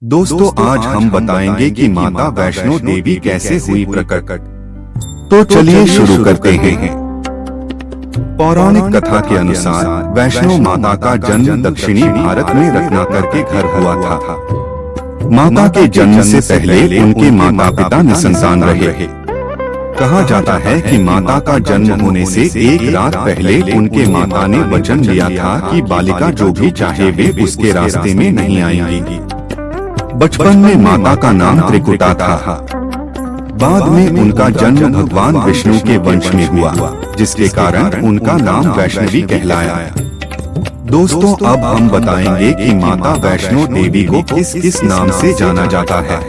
दोस्तों आज हम बताएंगे कि माता वैष्णो देवी कैसे हुई प्रकट। तो चलिए शुरू करते हैं। पौराणिक कथा के अनुसार वैष्णो माता का जन्म दक्षिणी भारत में रत्नाकर के घर हुआ था। माता के जन्म से पहले उनके माता पिता निसंतान रहे। कहा जाता है कि माता का जन्म होने से एक रात पहले उनके माता ने वचन लिया था कि बालिका जो भी चाहे वे उसके रास्ते में नहीं आएंगी। बचपन में माता का नाम त्रिकुटा था। बाद में उनका जन्म भगवान विष्णु के वंश में हुआ, जिसके कारण उनका नाम वैष्णवी कहलाया। दोस्तों अब हम बताएंगे कि माता वैष्णो देवी को किस किस नाम से जाना जाता है।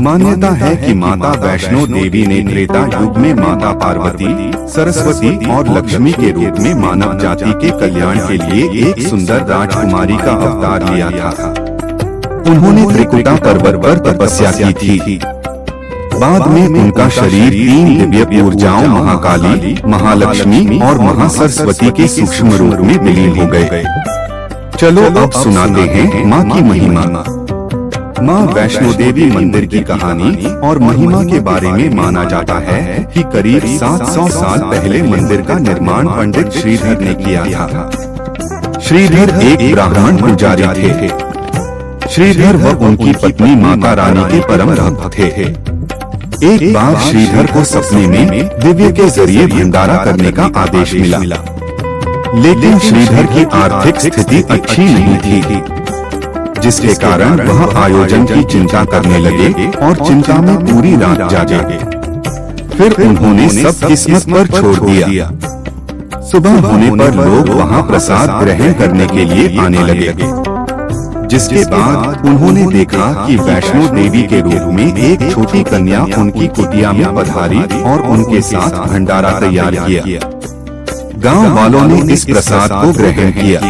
मान्यता है कि माता वैष्णो देवी ने त्रेता युग में माता पार्वती, सरस्वती और लक्ष्मी के रूप में मानव जाति के कल्याण के लिए एक सुंदर राजकुमारी का अवतार लिया था। उन्होंने त्रिकुटा पर्वत पर तपस्या की थी। बाद में उनका शरीर 3 दिव्य ऊर्जाओं महाकाली, महालक्ष्मी और महासरस्वती के सूक्ष्म रूप में विलीन हो गए। चलो अब सुनाते हैं माँ की महिमा। माँ वैष्णो देवी मंदिर की कहानी और महिमा के बारे में माना जाता है कि करीब 700 साल पहले मंदिर का निर्माण पंडित श्रीधर ने किया था। श्रीधर एक ब्राह्मण पुजारी थे। श्रीधर व उनकी पत्नी माता रानी के परम भक्त थे। एक बार श्रीधर को सपने में दिव्य के जरिए भंडारा करने का आदेश मिला, लेकिन श्रीधर की आर्थिक स्थिति अच्छी नहीं थी, जिसके कारण वह आयोजन की चिंता करने लगे और चिंता में पूरी रात जागे। फिर उन्होंने सब किस्मत पर छोड़ दिया। सुबह होने पर लोग वहां प्रसाद ग्रहण करने के लिए आने लगे, जिसके बाद उन्होंने देखा कि वैष्णो देवी के रूप में एक छोटी कन्या उनकी कुटिया में पधारी और उनके साथ भंडारा तैयार किया। गांव वालों ने इस प्रसाद को ग्रहण किया।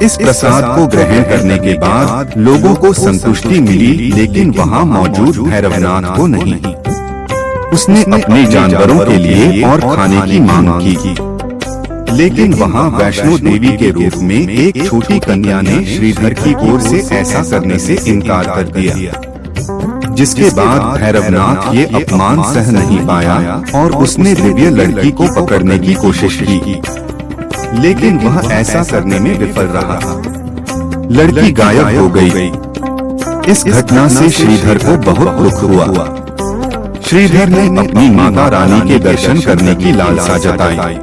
इस प्रसाद को ग्रहण करने के बाद लोगों को संतुष्टि मिली, लेकिन वहां मौजूद भैरवनाथ को नहीं। उसने अपने जानवरों के लिए और खाने की मांग की, लेकिन वहां वैष्णो देवी के रूप में एक छोटी कन्या ने श्रीधर की ओर से ऐसा करने से इनकार कर दिया, जिसके बाद भैरवनाथ ये अपमान सह नहीं पाया और उसने दिव्य लड़की को पकड़ने की कोशिश की, लेकिन वह ऐसा करने में विफल रहा। लड़की गायब हो गई। इस घटना से श्रीधर को बहुत दुख हुआ। श्रीधर ने अपनी माता रानी के दर्शन करने की लालसा जताई,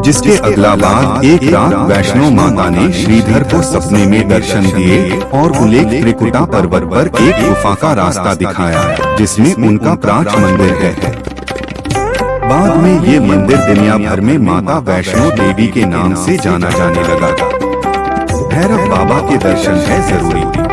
जिसके अगला बाद एक रात वैष्णो माता ने श्रीधर को सपने में दर्शन दिए और उन्हें त्रिकुटा पर्वत पर एक गुफा का रास्ता दिखाया, जिसमें उनका प्राच मंदिर है। बाद में ये मंदिर दुनिया भर में माता वैष्णो देवी के नाम से जाना जाने लगा। भैरव बाबा के दर्शन है जरूरी।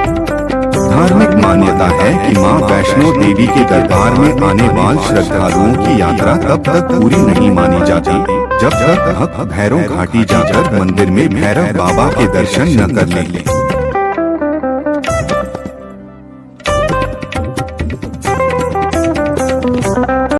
धार्मिक मान्यता है कि माँ वैष्णो देवी के दरबार में आने वाले श्रद्धालुओं की यात्रा तब तक पूरी नहीं मानी जाती जब तक भक्त भैरव घाटी जाकर मंदिर में भैरव बाबा के दर्शन न कर लें।